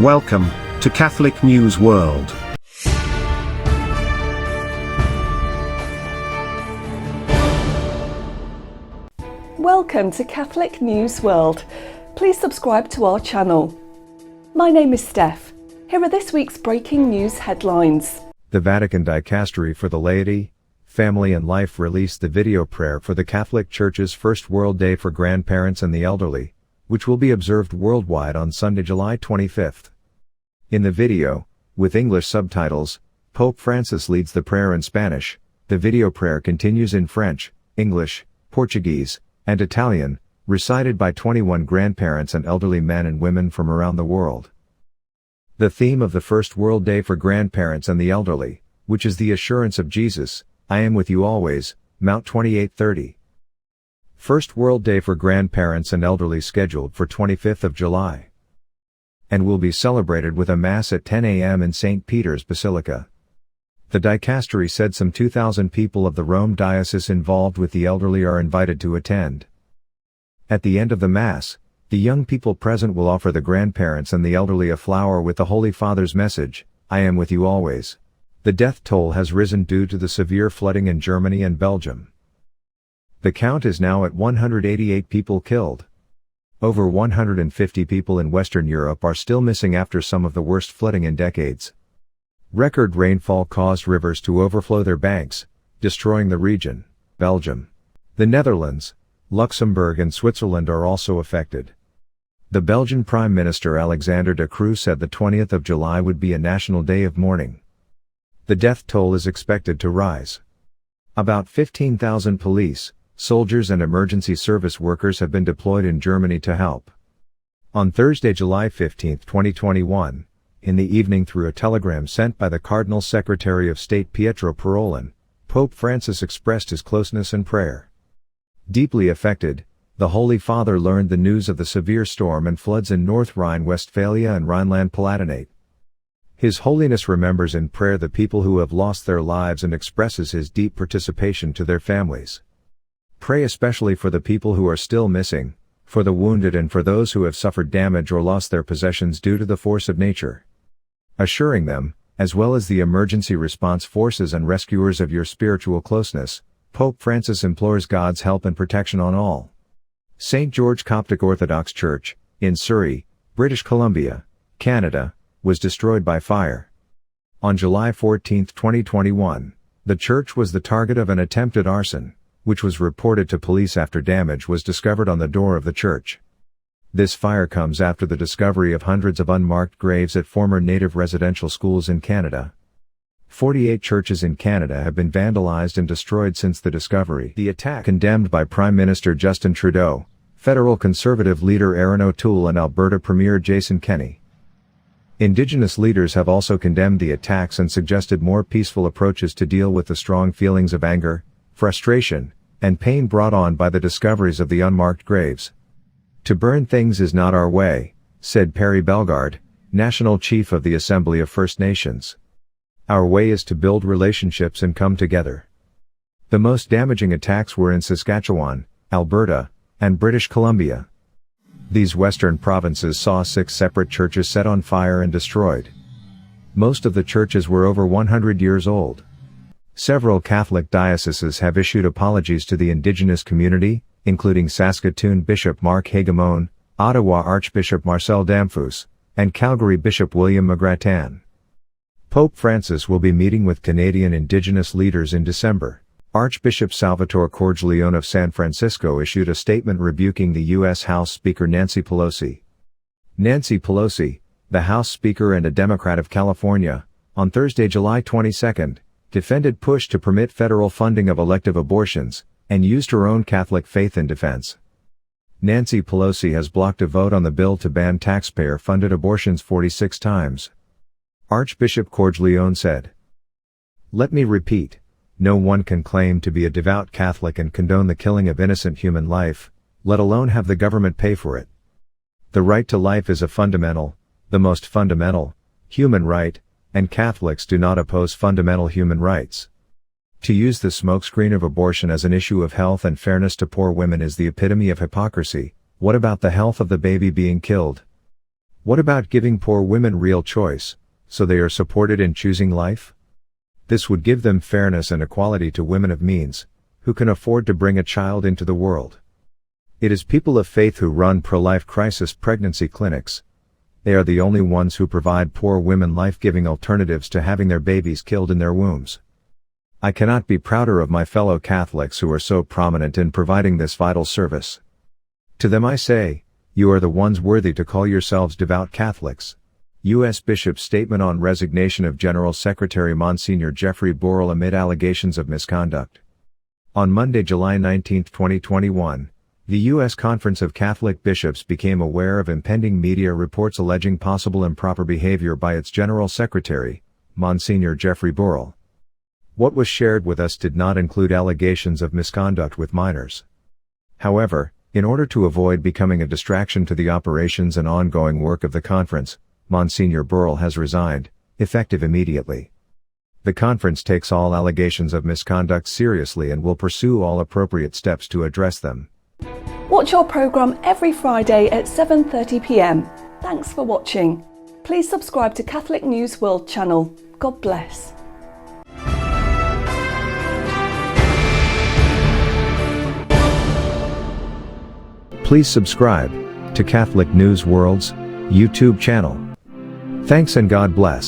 Welcome to Catholic News World. Welcome to Catholic News World. Please subscribe to our channel. My name is Steph. Here are this week's breaking news headlines. The Vatican Dicastery for the Laity, Family and Life released the video prayer for the Catholic Church's First World Day for Grandparents and the Elderly, which will be observed worldwide on Sunday, July 25th. In the video, with English subtitles, Pope Francis leads the prayer in Spanish. The video prayer continues in French, English, Portuguese, and Italian, recited by 21 grandparents and elderly men and women from around the world. The theme of the First World Day for Grandparents and the Elderly, which is the assurance of Jesus, I am with you always, Mount 28:30. First World Day for Grandparents and Elderly scheduled for 25th of July. And will be celebrated with a Mass at 10 a.m. in St. Peter's Basilica. The dicastery said some 2,000 people of the Rome Diocese involved with the elderly are invited to attend. At the end of the Mass, the young people present will offer the grandparents and the elderly a flower with the Holy Father's message, I am with you always. The death toll has risen due to the severe flooding in Germany and Belgium. The count is now at 188 people killed. Over 150 people in Western Europe are still missing after some of the worst flooding in decades. Record rainfall caused rivers to overflow their banks, destroying the region. Belgium, the Netherlands, Luxembourg and Switzerland are also affected. The Belgian Prime Minister Alexander De Croo said the 20th of July would be a national day of mourning. The death toll is expected to rise. About 15,000 police, soldiers and emergency service workers have been deployed in Germany to help. On Thursday, July 15, 2021, in the evening through a telegram sent by the Cardinal Secretary of State Pietro Parolin, Pope Francis expressed his closeness and prayer. Deeply affected, the Holy Father learned the news of the severe storm and floods in North Rhine-Westphalia and Rhineland-Palatinate. His Holiness remembers in prayer the people who have lost their lives and expresses his deep participation to their families. Pray especially for the people who are still missing, for the wounded and for those who have suffered damage or lost their possessions due to the force of nature. Assuring them, as well as the emergency response forces and rescuers of your spiritual closeness, Pope Francis implores God's help and protection on all. St. George Coptic Orthodox Church, in Surrey, British Columbia, Canada, was destroyed by fire. On July 14, 2021, the church was the target of an attempted arson, which was reported to police after damage was discovered on the door of the church. This fire comes after the discovery of hundreds of unmarked graves at former Native residential schools in Canada. 48 churches in Canada have been vandalized and destroyed since the discovery. The attack condemned by Prime Minister Justin Trudeau, federal Conservative leader Erin O'Toole and Alberta Premier Jason Kenney. Indigenous leaders have also condemned the attacks and suggested more peaceful approaches to deal with the strong feelings of anger, frustration, and pain brought on by the discoveries of the unmarked graves. To burn things is not our way, said Perry Bellegarde, National Chief of the Assembly of First Nations. Our way is to build relationships and come together. The most damaging attacks were in Saskatchewan, Alberta, and British Columbia. These western provinces saw 6 separate churches set on fire and destroyed. Most of the churches were over 100 years old. Several Catholic dioceses have issued apologies to the Indigenous community, including Saskatoon Bishop Mark Hagamone, Ottawa Archbishop Marcel Damphus, and Calgary Bishop William McGrattan. Pope Francis will be meeting with Canadian Indigenous leaders in December. Archbishop Salvatore Cordileone of San Francisco issued a statement rebuking the U.S. House Speaker Nancy Pelosi. Nancy Pelosi, the House Speaker and a Democrat of California, on Thursday, July 22, defended push to permit federal funding of elective abortions, and used her own Catholic faith in defense. Nancy Pelosi has blocked a vote on the bill to ban taxpayer-funded abortions 46 times. Archbishop Cordileone said, "Let me repeat, no one can claim to be a devout Catholic and condone the killing of innocent human life, let alone have the government pay for it. The right to life is a fundamental, the most fundamental, human right, and Catholics do not oppose fundamental human rights. To use the smokescreen of abortion as an issue of health and fairness to poor women is the epitome of hypocrisy. What about the health of the baby being killed? What about giving poor women real choice, so they are supported in choosing life? This would give them fairness and equality to women of means, who can afford to bring a child into the world. It is people of faith who run pro-life crisis pregnancy clinics. They are the only ones who provide poor women life-giving alternatives to having their babies killed in their wombs. I cannot be prouder of my fellow Catholics who are so prominent in providing this vital service. To them I say, you are the ones worthy to call yourselves devout Catholics. U.S. Bishop's statement on resignation of General Secretary Msgr Burill Resigns amid allegations of misconduct. On Monday, July 19, 2021, the U.S. Conference of Catholic Bishops became aware of impending media reports alleging possible improper behavior by its General Secretary, Msgr Burill. What was shared with us did not include allegations of misconduct with minors. However, in order to avoid becoming a distraction to the operations and ongoing work of the conference, Msgr Burill has resigned, effective immediately. The conference takes all allegations of misconduct seriously and will pursue all appropriate steps to address them. Watch our programme every Friday at 7:30 p.m. Thanks for watching. Please subscribe to Catholic News World channel. God bless. Please subscribe to Catholic News World's YouTube channel. Thanks and God bless.